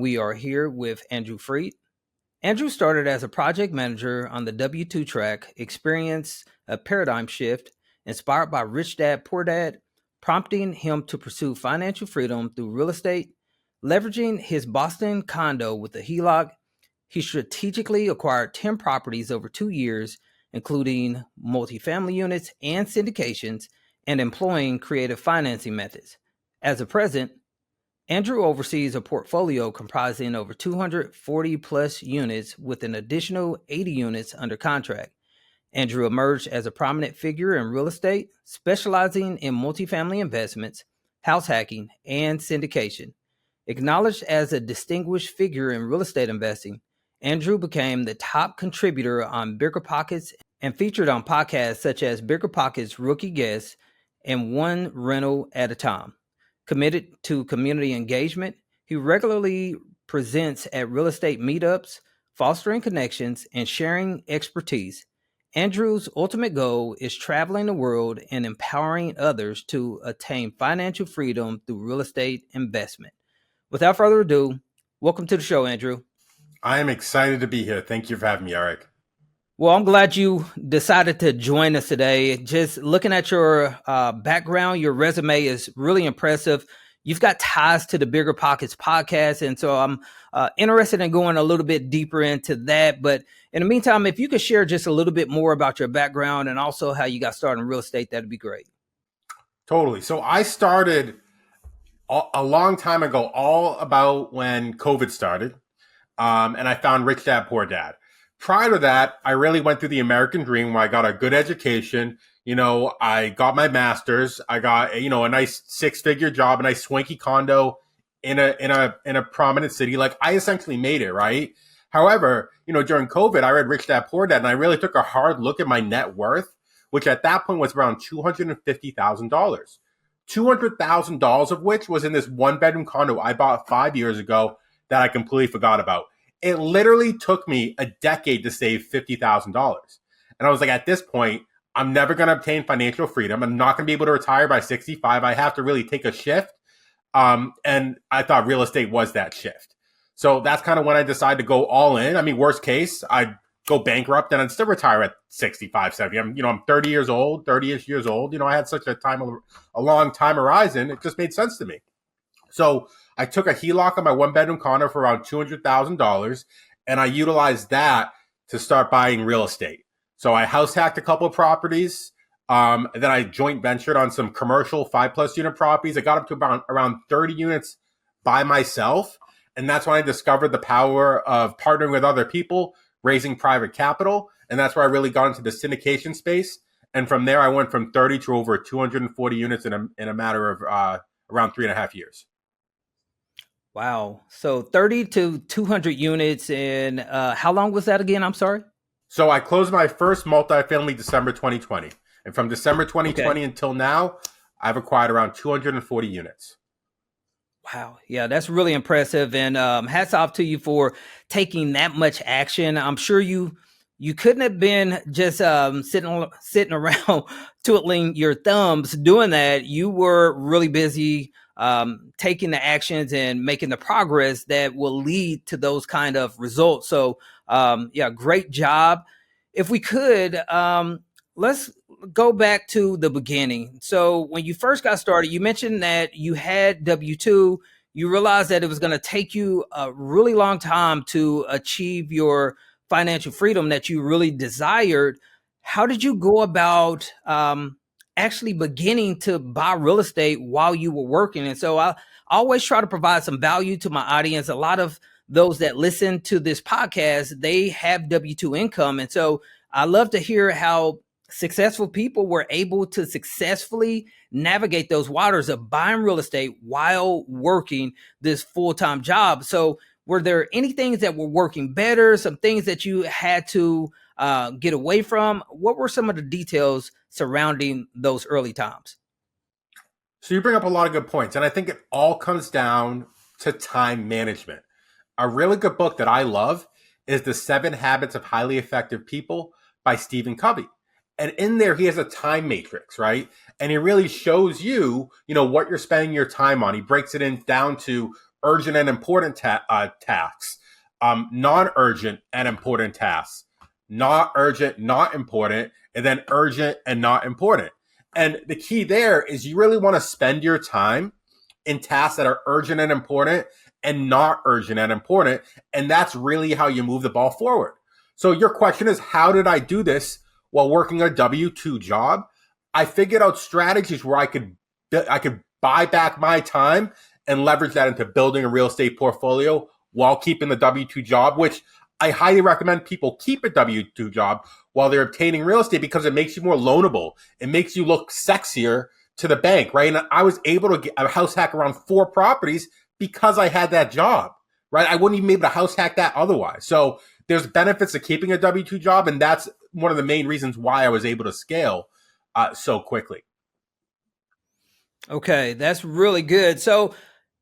we are here with Andrew Freed. Andrew started as a project manager on the W-2 track, experienced a paradigm shift inspired by Rich Dad Poor Dad, prompting him to pursue financial freedom through real estate. Leveraging his Boston condo with a HELOC, he strategically acquired 10 properties over 2 years, including multifamily units and syndications, and employing creative financing methods. As of present, Andrew oversees a portfolio comprising over 240 plus units with an additional 80 units under contract. Andrew emerged as a prominent figure in real estate, specializing in multifamily investments, house hacking, and syndication. Acknowledged as a distinguished figure in real estate investing, Andrew became the top contributor on Bigger Pockets and featured on podcasts such as Bigger Pockets Rookie Guest and One Rental at a Time. Committed to community engagement, he regularly presents at real estate meetups, fostering connections and sharing expertise. Andrew's ultimate goal is traveling the world and empowering others to attain financial freedom through real estate investment. Without further ado, welcome to the show, Andrew. I am excited to be here. Thank you for having me, Eric. Well, I'm glad you decided to join us today. Just looking at your background, your resume is really impressive. You've got ties to the Bigger Pockets podcast, and so I'm interested in going a little bit deeper into that. But in the meantime, if you could share just a little bit more about your background and also how you got started in real estate, that'd be great. Totally. So I started a long time ago, all about when COVID started, and I found Rich Dad Poor Dad. Prior to that, I really went through the American dream where I got a good education. I got my master's. I got a nice 6-figure job, a nice swanky condo in a prominent city. Like, I essentially made it, right? However, during COVID, I read Rich Dad Poor Dad, and I really took a hard look at my net worth, which at that point was around $250,000. $200,000 of which was in this 1-bedroom condo I bought 5 years ago that I completely forgot about. It literally took me a decade to save $50,000. And I was like, at this point, I'm never going to obtain financial freedom. I'm not going to be able to retire by 65. I have to really take a shift. And I thought real estate was that shift. So that's kind of when I decided to go all in. I mean, worst case, I'd go bankrupt and I'd still retire at 65, 70. I'm 30-ish years old. I had such a long time horizon. It just made sense to me. So I took a HELOC on my 1-bedroom condo for around $200,000, and I utilized that to start buying real estate. So I house hacked a couple of properties. And then I joint ventured on some commercial 5+ unit properties. I got up to around 30 units by myself. And that's when I discovered the power of partnering with other people, raising private capital. And that's where I really got into the syndication space. And from there, I went from 30 to over 240 units in a matter of around 3.5 years. Wow. So 30 to 200 units. And how long was that again? I'm sorry. So I closed my first multifamily December 2020. And from December 2020 until now, I've acquired around 240 units. Wow. Yeah, that's really impressive. And hats off to you for taking that much action. I'm sure you couldn't have been just sitting around twiddling your thumbs doing that. You were really busy taking the actions and making the progress that will lead to those kind of results. So great job. If we could, let's go back to the beginning. So when you first got started, you mentioned that you had W-2. You realized that it was going to take you a really long time to achieve your financial freedom that you really desired. How did you go about actually beginning to buy real estate while you were working? And so I always try to provide some value to my audience. A lot of those that listen to this podcast, they have W-2 income. And so I love to hear how successful people were able to successfully navigate those waters of buying real estate while working this full-time job. So were there any things that were working better, some things that you had to get away from? What were some of the details surrounding those early times? So you bring up a lot of good points. And I think it all comes down to time management. A really good book that I love is The 7 Habits of Highly Effective People by Stephen Covey. And in there, he has a time matrix, right? And he really shows you, what you're spending your time on. He breaks it down to urgent and important tasks, non-urgent and important tasks, not urgent, not important, and then urgent and not important. And the key there is you really want to spend your time in tasks that are urgent and important and not urgent and important. And that's really how you move the ball forward. So your question is, how did I do this while working a W-2 job? I figured out strategies where I could buy back my time and leverage that into building a real estate portfolio while keeping the W-2 job, which I highly recommend people keep a W-2 job while they're obtaining real estate because it makes you more loanable. It makes you look sexier to the bank, right? And I was able to get a house hack around 4 properties because I had that job, right? I wouldn't even be able to house hack that otherwise. So there's benefits to keeping a W-2 job, and that's one of the main reasons why I was able to scale so quickly. Okay, that's really good. So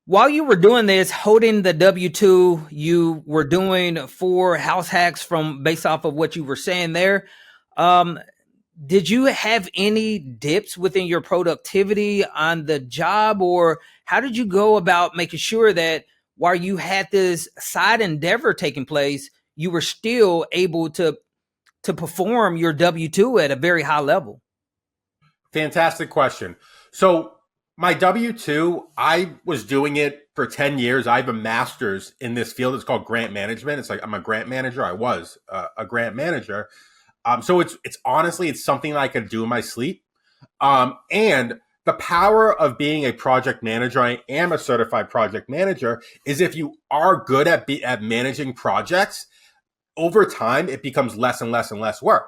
while you were doing this, holding the W-2, you were doing 4 house hacks from based off of what you were saying there. Did you have any dips within your productivity on the job, or how did you go about making sure that while you had this side endeavor taking place, you were still able to perform your W-2 at a very high level? Fantastic question. So my W-2, I was doing it for 10 years. I have a master's in this field. It's called grant management. It's like I'm a grant manager. I was a grant manager. So it's honestly, it's something I could do in my sleep. And the power of being a project manager, I am a certified project manager, is if you are good at managing projects, over time, it becomes less and less and less work.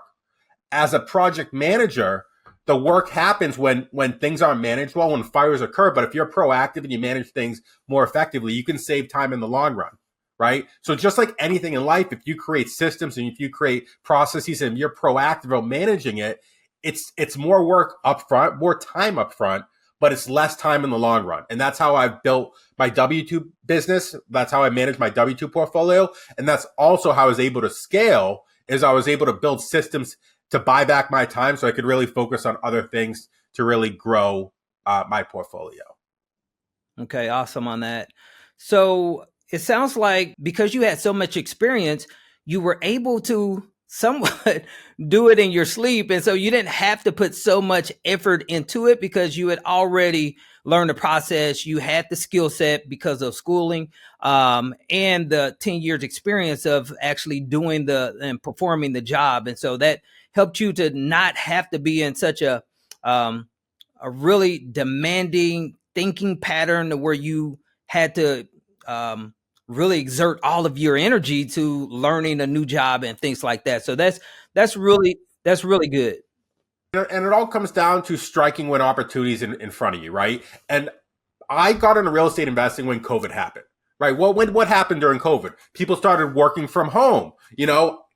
As a project manager, the work happens when things aren't managed well, when fires occur. But if you're proactive and you manage things more effectively, you can save time in the long run, right? So just like anything in life, if you create systems and if you create processes and you're proactive about managing it, it's more work up front, more time up front, but it's less time in the long run. And that's how I've built my W-2 business. That's how I manage my W-2 portfolio. And that's also how I was able to scale, is I was able to build systems to buy back my time so I could really focus on other things to really grow my portfolio. Okay, awesome on that. So it sounds like because you had so much experience, you were able to somewhat do it in your sleep. And so you didn't have to put so much effort into it because you had already learned the process. You had the skill set because of schooling and the 10 years experience of actually doing and performing the job. And so that helped you to not have to be in such a really demanding thinking pattern where you had to really exert all of your energy to learning a new job and things like that. So that's really good. And it all comes down to striking when opportunities in front of you, right? And I got into real estate investing when COVID happened, right? Well, what happened during COVID? People started working from home.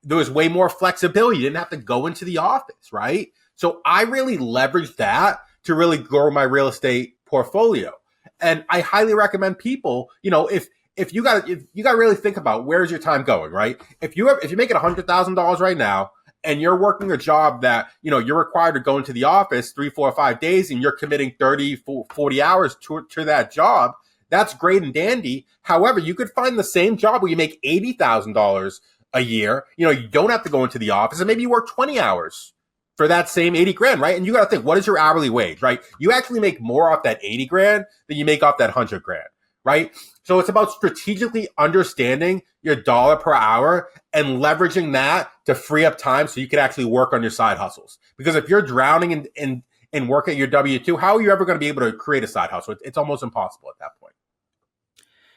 There was way more flexibility. You didn't have to go into the office, right? So I really leveraged that to really grow my real estate portfolio. And I highly recommend people, if you got to really think about where's your time going, right? If you're making $100,000 right now and you're working a job that, you're required to go into the office 3, 4, 5 days and you're committing 30, 40 hours to that job, that's great and dandy. However, you could find the same job where you make $80,000 a year. You don't have to go into the office and maybe you work 20 hours for that same 80 grand, right? And you got to think, what is your hourly wage, right? You actually make more off that 80 grand than you make off that 100 grand, right? So it's about strategically understanding your dollar per hour and leveraging that to free up time so you can actually work on your side hustles. Because if you're drowning in work at your W-2, how are you ever going to be able to create a side hustle? It's almost impossible at that point.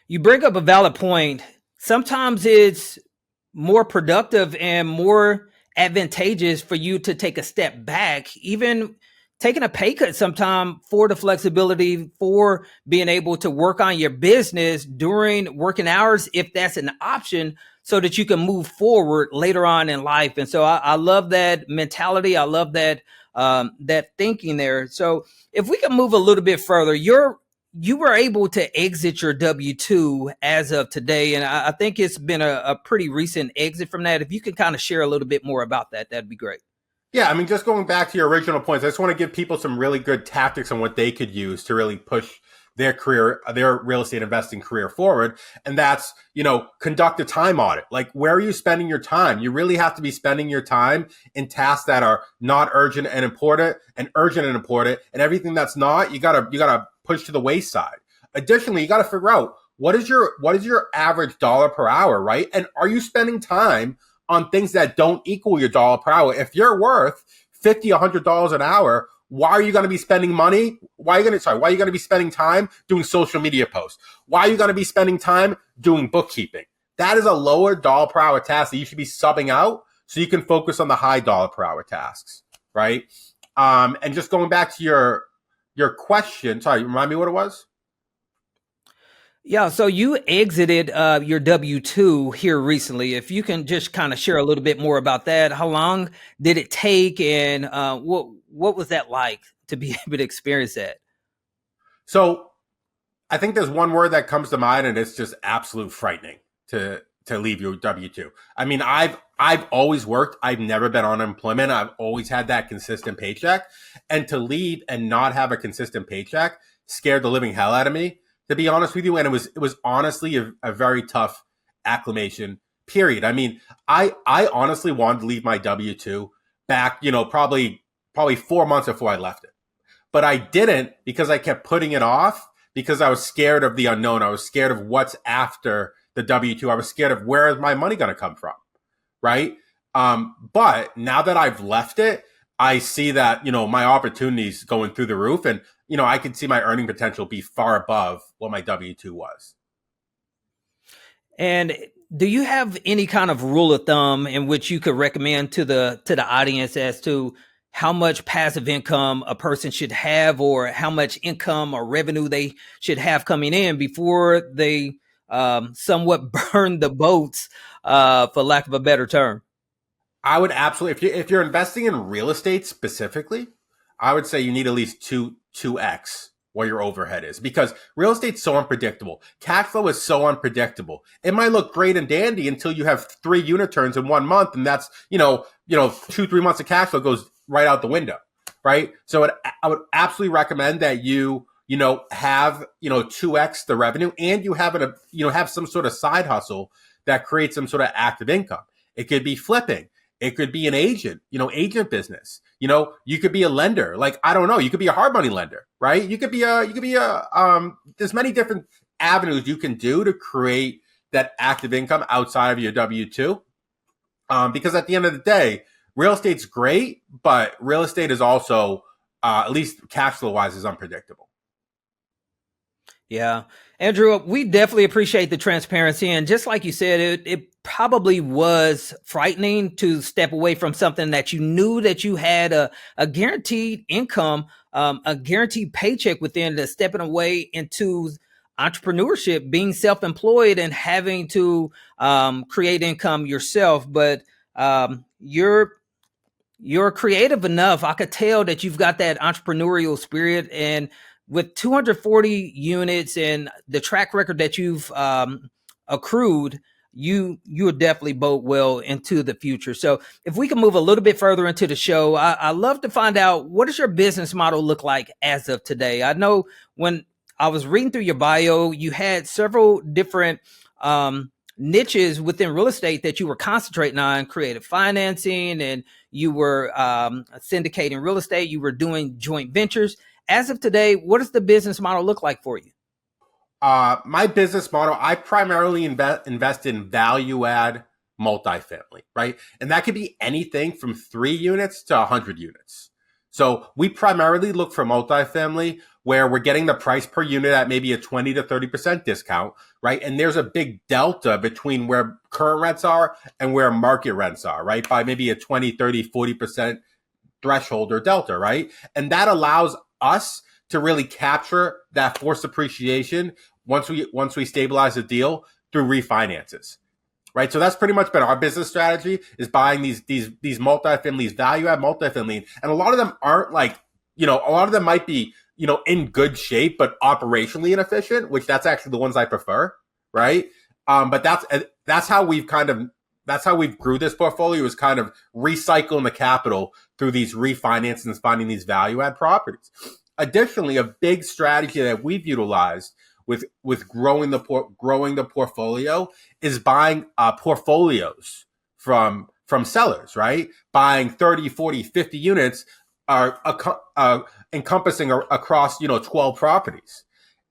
You bring up a valid point. Sometimes it's more productive and more advantageous for you to take a step back, even taking a pay cut sometime for the flexibility, for being able to work on your business during working hours, if that's an option, so that you can move forward later on in life. And so I love that mentality. I love that that thinking there. So if we can move a little bit further, you were able to exit your W-2 as of today. And I think it's been a pretty recent exit from that. If you could kind of share a little bit more about that, that'd be great. Yeah, I mean, just going back to your original points, I just want to give people some really good tactics on what they could use to really push their real estate investing career forward. And that's, conduct a time audit. Like, where are you spending your time? You really have to be spending your time in tasks that are not urgent and important, and urgent and important, and everything that's not, you gotta push to the wayside. Additionally, you gotta figure out what is your average dollar per hour, right? And are you spending time on things that don't equal your dollar per hour? If you're worth $50, $100 an hour, why are you going to be spending money? Why are you going to be spending time doing social media posts? Why are you going to be spending time doing bookkeeping? That is a lower dollar per hour task that you should be subbing out so you can focus on the high dollar per hour tasks, right? And just going back to your question, sorry, remind me what it was? Yeah, so you exited your W-2 here recently. If you can just kind of share a little bit more about that. How long did it take, and what was that like to be able to experience that? So I think there's one word that comes to mind, and it's just absolute frightening to leave your W-2. I mean, I've always worked. I've never been on unemployment. I've always had that consistent paycheck, and to leave and not have a consistent paycheck scared the living hell out of me, to be honest with you. And it was honestly a very tough acclimation period. I mean, I honestly wanted to leave my W-2 back, probably 4 months before I left it. But I didn't, because I kept putting it off, because I was scared of the unknown. I was scared of what's after the W-2. I was scared of where is my money going to come from, right? But now that I've left it, I see that, my opportunities going through the roof, and, I can see my earning potential be far above what my W-2 was. And do you have any kind of rule of thumb in which you could recommend to the audience as to how much passive income a person should have, or how much income or revenue they should have coming in before they somewhat burn the boats, for lack of a better term? I would absolutely, if you're investing in real estate specifically, I would say you need at least 2x what your overhead is, because real estate's so unpredictable. Cash flow is so unpredictable. It might look great and dandy until you have 3 unit turns in 1 month, and that's 2-3 months of cash flow goes right out the window, right? So I would absolutely recommend that you have 2x the revenue, and you have have some sort of side hustle that creates some sort of active income. It could be flipping. It could be an agent agent business. You could be a lender. Like, I don't know, you could be a hard money lender, right? You could be there's many different avenues you can do to create that active income outside of your W-2. Because at the end of the day, real estate's great, but real estate is also, at least cash flow wise, is unpredictable. Yeah. Andrew, we definitely appreciate the transparency. And just like you said, it probably was frightening to step away from something that you knew that you had a guaranteed income, a guaranteed paycheck within, to stepping away into entrepreneurship, being self-employed, and having to create income yourself. But you're creative enough. I could tell that you've got that entrepreneurial spirit, and with 240 units and the track record that you've accrued, you would definitely bode well into the future. So if we can move a little bit further into the show, I love to find out, what does your business model look like as of today? I know when I was reading through your bio, you had several different niches within real estate that you were concentrating on: creative financing, and you were syndicating real estate, you were doing joint ventures. As of today, what does the business model look like for you? My business model, I primarily invest in value add multifamily, right? And that could be anything from 3 units to 100 units. So we primarily look for multifamily where we're getting the price per unit at maybe a 20 to 30% discount, right? And there's a big delta between where current rents are and where market rents are, right? By maybe a 20, 30, 40% threshold or delta, right? And that allows us to really capture that forced appreciation once we stabilize the deal through refinances, right? So that's pretty much been our business strategy, is buying these multifamilies, value add multifamily, and a lot of them aren't like, a lot of them might be in good shape but operationally inefficient, which that's actually the ones I prefer, right? But that's how we've grew this portfolio, is kind of recycling the capital through these refinances and finding these value add properties. Additionally, a big strategy that we've utilized with growing the portfolio is buying portfolios from sellers, right? Buying 30, 40, 50 units are encompassing across 12 properties.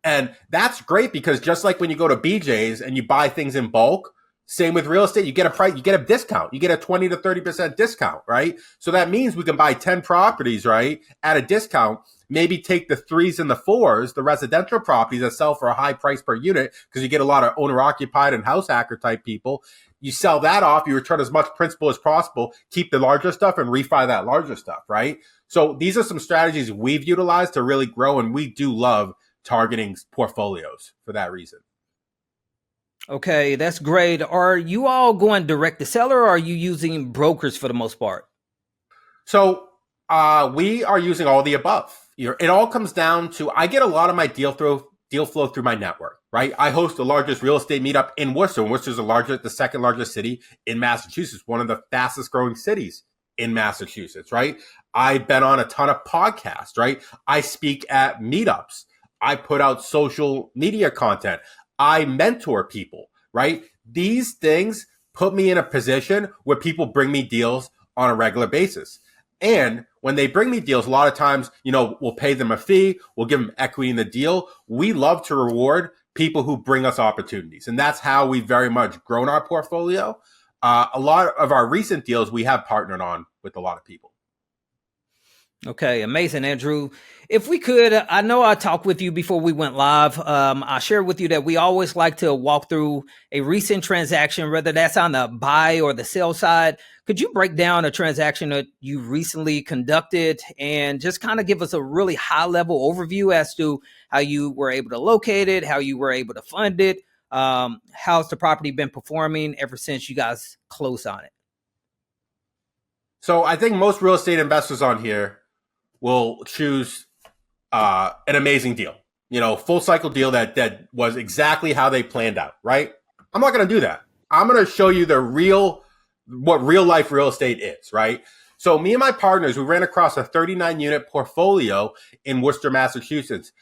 And that's great because just like when you go to BJ's and you buy things in bulk, same with real estate, you get a discount. You get a 20 to 30% discount, right? So that means we can buy 10 properties, right, at a discount, maybe take the 3s and the 4s, the residential properties that sell for a high price per unit because you get a lot of owner occupied and house hacker type people. You sell that off, you return as much principal as possible, keep the larger stuff and refi that larger stuff, right? So these are some strategies we've utilized to really grow, and we do love targeting portfolios for that reason. Okay, that's great. Are you all going direct to seller, or are you using brokers for the most part? So we are using all the above. It all comes down to, I get a lot of my deal flow through my network, right? I host the largest real estate meetup in Worcester. Worcester is the second largest city in Massachusetts, one of the fastest growing cities in Massachusetts, right? I've been on a ton of podcasts, right? I speak at meetups. I put out social media content. I mentor people, right? These things put me in a position where people bring me deals on a regular basis. And when they bring me deals, a lot of times, we'll pay them a fee. We'll give them equity in the deal. We love to reward people who bring us opportunities. And that's how we've very much grown our portfolio. A lot of our recent deals, we have partnered on with a lot of people. Okay, amazing, Andrew. If we could, I know I talked with you before we went live. I shared with you that we always like to walk through a recent transaction, whether that's on the buy or the sell side. Could you break down a transaction that you recently conducted and just kind of give us a really high level overview as to how you were able to locate it, how you were able to fund it? How's the property been performing ever since you guys closed on it? So I think most real estate investors on here will choose an amazing deal, full cycle deal that was exactly how they planned out, right? I'm not going to do that. I'm going to show you what real life real estate is, right? So me and my partners, we ran across a 39 unit portfolio in Worcester, Massachusetts,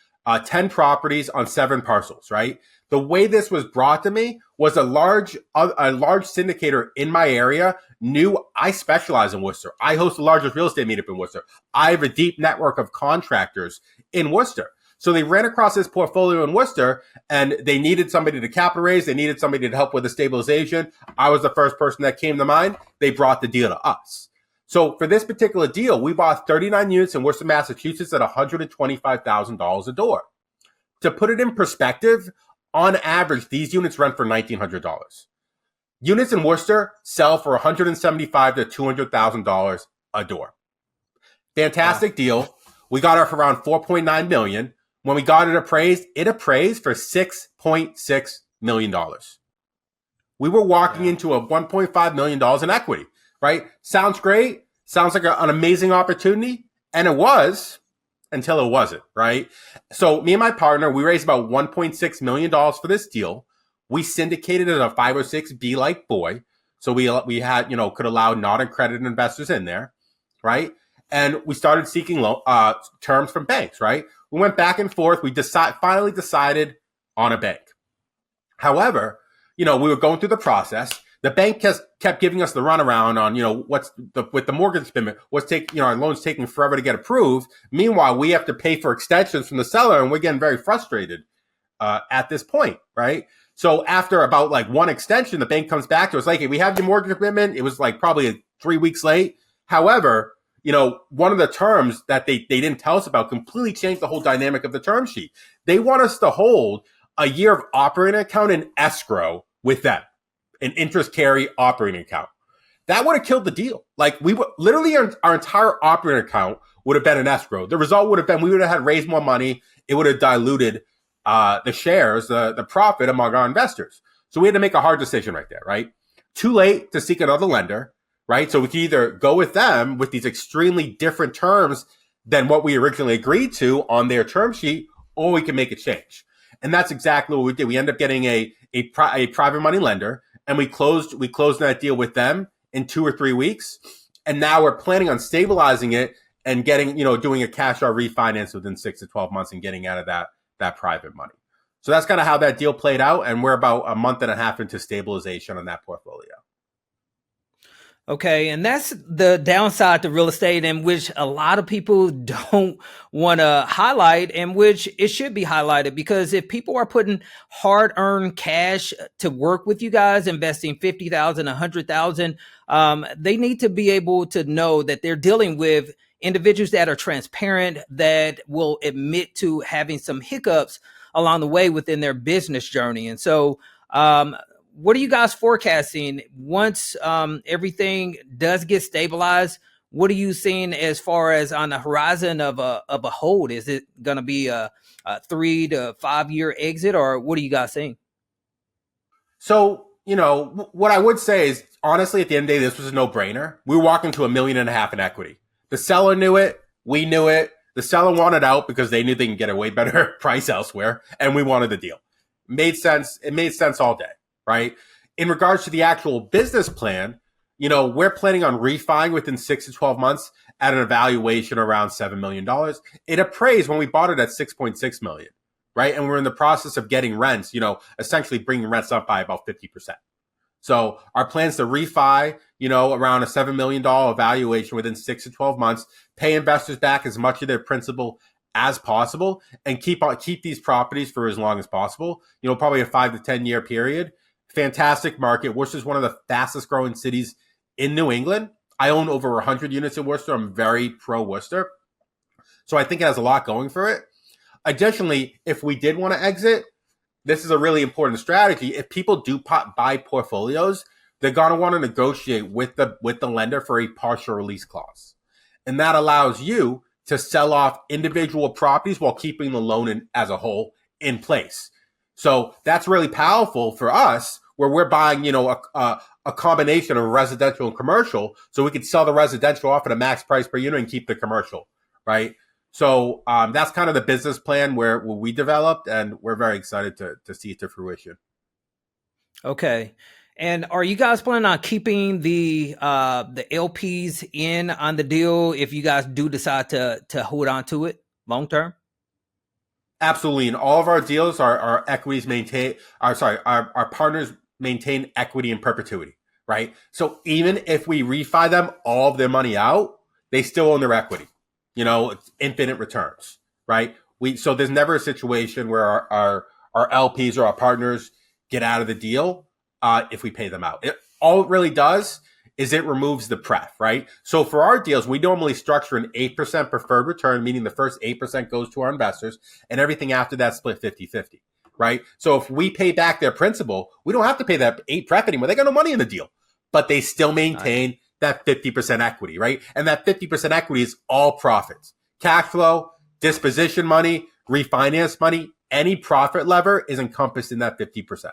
10 properties on 7 parcels, right? The way this was brought to me was a large syndicator in my area knew I specialize in Worcester. I host the largest real estate meetup in Worcester. I have a deep network of contractors in Worcester. So they ran across this portfolio in Worcester and they needed somebody to capital raise. They needed somebody to help with the stabilization. I was the first person that came to mind. They brought the deal to us. So for this particular deal, we bought 39 units in Worcester, Massachusetts at $125,000 a door. To put it in perspective, on average, these units rent for $1,900. Units in Worcester sell for $175,000 to $200,000 a door. Fantastic deal. We got it for around $4.9 million. When we got it appraised for $6.6 million. We were walking into a $1.5 million in equity, right? Sounds great. Sounds like an amazing opportunity. And it was, until it wasn't, right? So me and my partner, we raised about $1.6 million for this deal. We syndicated it a 506B like boy. So we had, could allow non-accredited investors in there, right? And we started seeking terms from banks, right? We went back and forth. We finally decided on a bank. However, we were going through the process. The bank kept giving us the runaround on, with the mortgage payment, our loans taking forever to get approved. Meanwhile, we have to pay for extensions from the seller, and we're getting very frustrated at this point, right? So after about one extension, the bank comes back to us like, hey, we have your mortgage commitment. It was probably 3 weeks late. However, one of the terms that they didn't tell us about completely changed the whole dynamic of the term sheet. They want us to hold a year of operating account in escrow with them. An interest carry operating account. That would have killed the deal. We would literally our entire operating account would have been an escrow. The result would have been we would have had raised more money. It would have diluted the shares, the profit among our investors. So we had to make a hard decision right there, right? Too late to seek another lender, right? So we can either go with them with these extremely different terms than what we originally agreed to on their term sheet, or we can make a change. And that's exactly what we did. We ended up getting a private money lender. And we closed that deal with them in 2 or 3 weeks. And now we're planning on stabilizing it and getting, doing a cash out refinance within 6 to 12 months and getting out of that private money. So that's kind of how that deal played out. And we're about a month and a half into stabilization on that portfolio. Okay, and that's the downside to real estate, in which a lot of people don't want to highlight, and which it should be highlighted, because if people are putting hard-earned cash to work with you guys, investing 50,000, 100,000, they need to be able to know that they're dealing with individuals that are transparent, that will admit to having some hiccups along the way within their business journey. And so, what are you guys forecasting once everything does get stabilized? What are you seeing as far as on the horizon of a hold? Is it going to be a 3 to 5 year exit, or what are you guys seeing? So, what I would say is, honestly, at the end of the day, this was a no-brainer. We were walking to $1.5 million in equity. The seller knew it. We knew it. The seller wanted out because they knew they can get a way better price elsewhere, and we wanted the deal. Made sense. It made sense all day. Right. In regards to the actual business plan, we're planning on refining within 6 to 12 months at an evaluation around $7 million. It appraised when we bought it at $6.6 million. Right. And we're in the process of getting rents, essentially bringing rents up by about 50%. So our plans to refi, around a $7 million evaluation within 6 to 12 months, pay investors back as much of their principal as possible, and keep these properties for as long as possible, probably a 5 to 10 year period. Fantastic market. Worcester is one of the fastest growing cities in New England. I own over 100 units in Worcester. I'm very pro Worcester. So I think it has a lot going for it. Additionally, if we did want to exit, this is a really important strategy. If people do buy portfolios, they're going to want to negotiate with the lender for a partial release clause. And that allows you to sell off individual properties while keeping the loan as a whole in place. So that's really powerful for us, where we're buying, a combination of residential and commercial, so we could sell the residential off at a max price per unit and keep the commercial, right? So that's kind of the business plan where we developed, and we're very excited to see it to fruition. Okay. And are you guys planning on keeping the LPs in on the deal if you guys do decide to hold on to it long term? Absolutely. In all of our deals, our equities maintain, our partners maintain equity in perpetuity, right? So even if we refi them all of their money out, they still own their equity. It's infinite returns, right? So there's never a situation where our LPs or our partners get out of the deal if we pay them out. All it really does is it removes the pref, right? So for our deals, we normally structure an 8% preferred return, meaning the first 8% goes to our investors, and everything after that split 50-50, right? So if we pay back their principal, we don't have to pay that 8 pref anymore. They got no money in the deal, but they still maintain that 50% equity, right? And that 50% equity is all profits. Cash flow, disposition money, refinance money, any profit lever is encompassed in that 50%.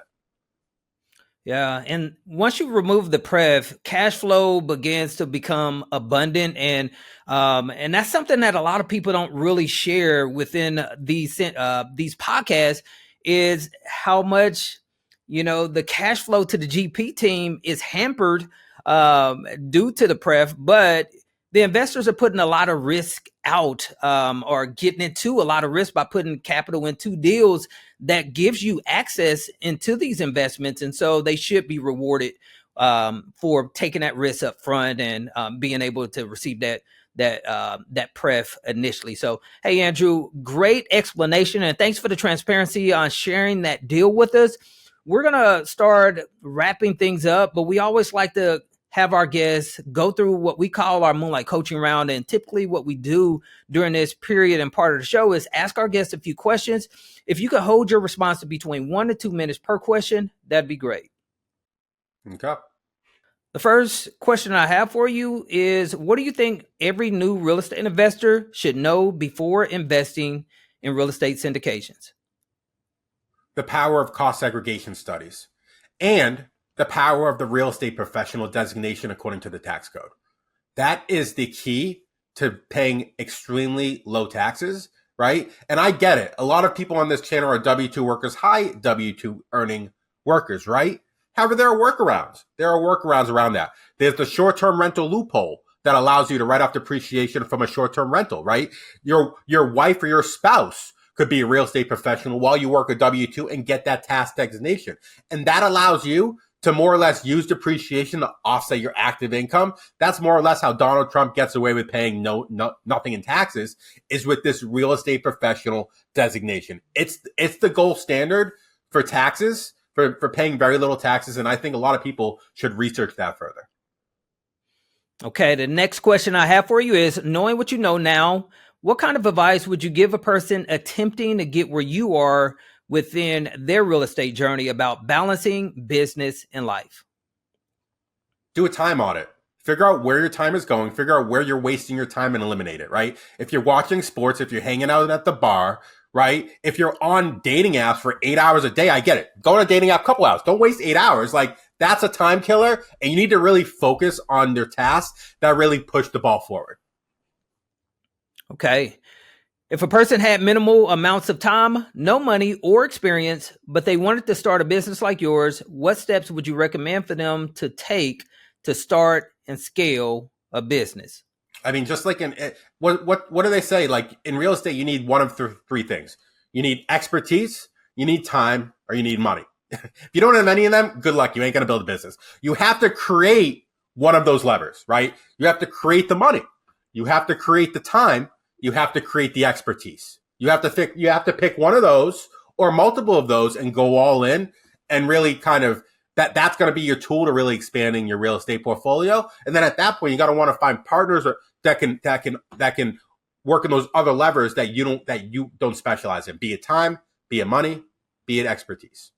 Yeah, and once you remove the pref, cash flow begins to become abundant, and that's something that a lot of people don't really share within these podcasts, is how much the cash flow to the GP team is hampered due to the pref, but the investors are putting a lot of risk out, or getting into a lot of risk by putting capital into deals that gives you access into these investments. And so they should be rewarded for taking that risk up front and being able to receive that pref initially. So, hey, Andrew, great explanation. And thanks for the transparency on sharing that deal with us. We're going to start wrapping things up, but we always like to have our guests go through what we call our Moonlight Coaching Round. And typically what we do during this period and part of the show is ask our guests a few questions. If you could hold your response to between 1 to 2 minutes per question, that'd be great. Okay. The first question I have for you is, what do you think every new real estate investor should know before investing in real estate syndications? The power of cost segregation studies and the power of the real estate professional designation according to the tax code. That is the key to paying extremely low taxes, right? And I get it. A lot of people on this channel are W-2 workers, high W-2 earning workers, right? However, there are workarounds. There are workarounds around that. There's the short-term rental loophole that allows you to write off depreciation from a short-term rental, right? Your wife or your spouse could be a real estate professional while you work a W-2 and get that tax designation. And that allows you to more or less use depreciation to offset your active income. That's more or less how Donald Trump gets away with paying nothing in taxes, is with this real estate professional designation. It's the gold standard for taxes, for paying very little taxes. And I think a lot of people should research that further. Okay, the next question I have for you is, knowing what you know now, what kind of advice would you give a person attempting to get where you are within their real estate journey about balancing business and life? Do a time audit. Figure out where your time is going. Figure out where you're wasting your time and eliminate it, right? If you're watching sports, if you're hanging out at the bar, right? If you're on dating apps for 8 hours a day, I get it. Go on a dating app a couple hours. Don't waste 8 hours. Like, that's a time killer. And you need to really focus on your tasks that really push the ball forward. Okay. If a person had minimal amounts of time, no money or experience, but they wanted to start a business like yours, what steps would you recommend for them to take to start and scale a business? I mean, just like what do they say? Like, in real estate, you need one of three things. You need expertise, you need time, or you need money. If you don't have any of them, good luck. You ain't going to build a business. You have to create one of those levers, right? You have to create the money. You have to create the time. You have to create the expertise. You have to pick one of those or multiple of those and go all in, and really kind of that's going to be your tool to really expanding your real estate portfolio. And then at that point, you got to want to find partners that can work in those other levers that you don't specialize in, be it time, be it money, be it expertise.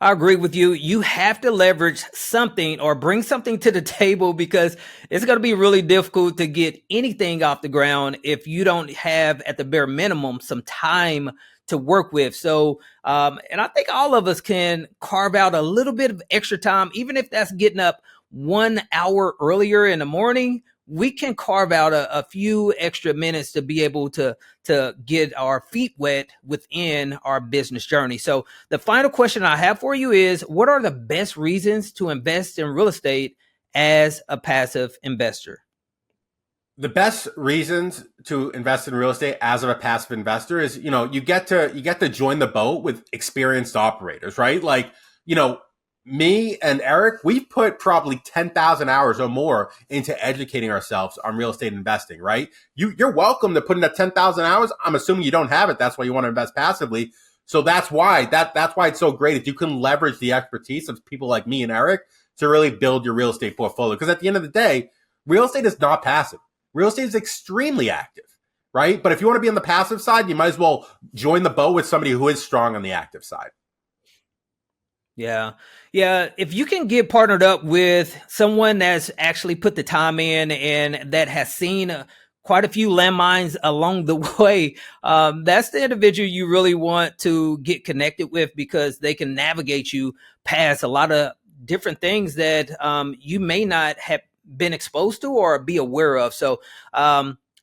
I agree with you. You have to leverage something or bring something to the table, because it's going to be really difficult to get anything off the ground if you don't have, at the bare minimum, some time to work with. So, and I think all of us can carve out a little bit of extra time, even if that's getting up 1 hour earlier in the morning. We can carve out a few extra minutes to be able to get our feet wet within our business journey. So the final question I have for you is, what are the best reasons to invest in real estate as a passive investor? The best reasons to invest in real estate as a passive investor is, you get to join the boat with experienced operators, right? Like, me and Eric, we've put probably 10,000 hours or more into educating ourselves on real estate investing, right? You're welcome to put in that 10,000 hours. I'm assuming you don't have it. That's why you want to invest passively. So that's why it's so great if you can leverage the expertise of people like me and Eric to really build your real estate portfolio. Because at the end of the day, real estate is not passive. Real estate is extremely active, right? But if you want to be on the passive side, you might as well join the boat with somebody who is strong on the active side. Yeah. If you can get partnered up with someone that's actually put the time in and that has seen quite a few landmines along the way, that's the individual you really want to get connected with, because they can navigate you past a lot of different things that you may not have been exposed to or be aware of. So,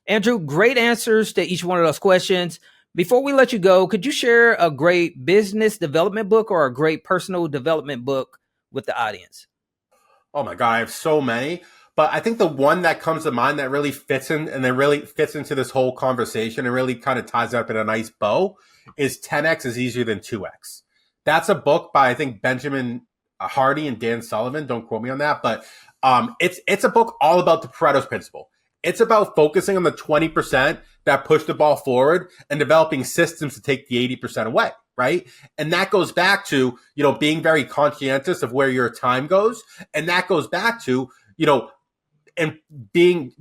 Andrew, great answers to each one of those questions. Before we let you go, could you share a great business development book or a great personal development book with the audience? Oh my God, I have so many. But I think the one that comes to mind that really fits into this whole conversation and really kind of ties up in a nice bow is 10X is Easier Than 2X. That's a book by, I think, Benjamin Hardy and Dan Sullivan. Don't quote me on that. But it's a book all about the Pareto's Principle. It's about focusing on the 20% that push the ball forward and developing systems to take the 80% away, right? And that goes back to, being very conscientious of where your time goes. And that goes back to, and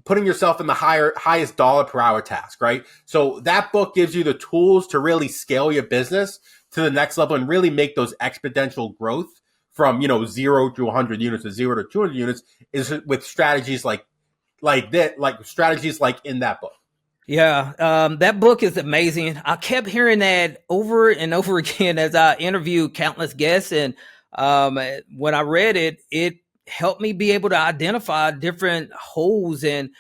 putting yourself in the highest dollar per hour task, right? So that book gives you the tools to really scale your business to the next level and really make those exponential growth from, 0 to 100 units to 0 to 200 units, is with strategies like strategies like in that book. Yeah, that book is amazing. I kept hearing that over and over again as I interviewed countless guests. And when I read it, it helped me be able to identify different holes and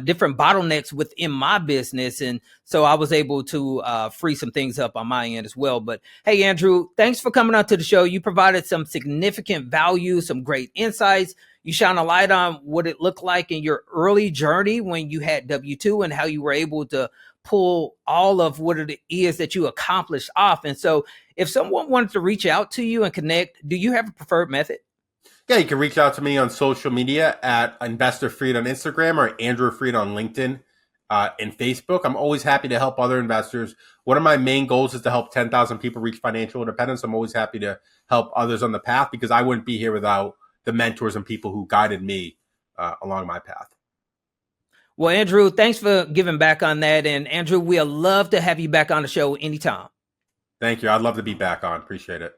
different bottlenecks within my business. And so I was able to free some things up on my end as well. But hey, Andrew, thanks for coming out to the show. You provided some significant value, some great insights. you shine a light on what it looked like in your early journey when you had W-2 and how you were able to pull all of what it is that you accomplished off. And so if someone wanted to reach out to you and connect, do you have a preferred method? Yeah, you can reach out to me on social media at Investor Freed on Instagram or Andrew Freed on LinkedIn and Facebook. I'm always happy to help other investors. One of my main goals is to help 10,000 people reach financial independence. I'm always happy to help others on the path because I wouldn't be here without the mentors and people who guided me along my path. Well, Andrew, thanks for giving back on that. And Andrew, we'll love to have you back on the show anytime. Thank you. I'd love to be back on. Appreciate it.